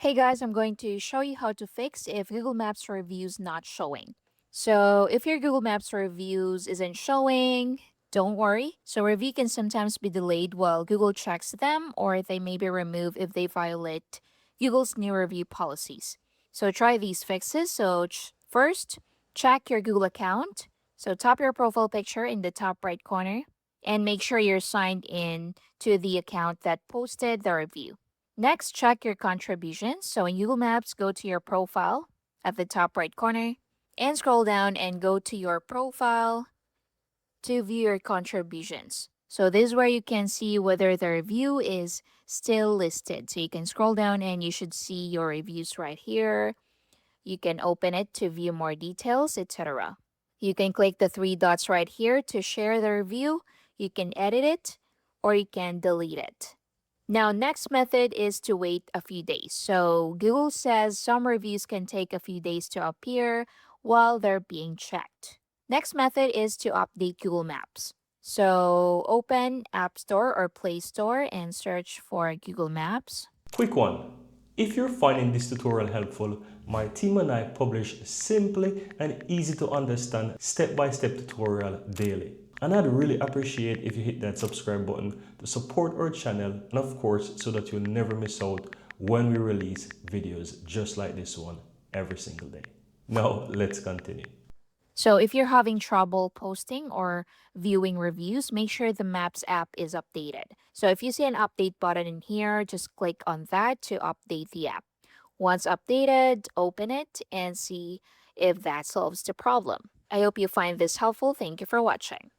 Hey guys, I'm going to show you how to fix if Google Maps reviews not showing. So if your Google Maps reviews isn't showing, don't worry. So review can sometimes be delayed while Google checks them, or they may be removed if they violate Google's new review policies. So try these fixes. First, check your Google account. So tap your profile picture in the top right corner and make sure you're signed in to the account that posted the review. Next, check your contributions. So in Google Maps, go to your profile at the top right corner and scroll down and go to your profile to view your contributions. So this is where you can see whether the review is still listed. So you can scroll down and you should see your reviews right here. You can open it to view more details, etc. You can click the three dots right here to share the review. You can edit it or you can delete it. Now, next method is to wait a few days. So Google says some reviews can take a few days to appear while they're being checked. Next method is to update Google Maps. So open App Store or Play Store and search for Google Maps. Quick one. If you're finding this tutorial helpful, my team and I publish simply and easy to understand step-by-step tutorial daily. And I'd really appreciate if you hit that subscribe button to support our channel and of course so that you'll never miss out when we release videos just like this one every single day. Now let's continue. So if you're having trouble posting or viewing reviews, make sure the Maps app is updated. So if you see an update button in here, just click on that to update the app. Once updated, open it and see if that solves the problem. I hope you find this helpful. Thank you for watching.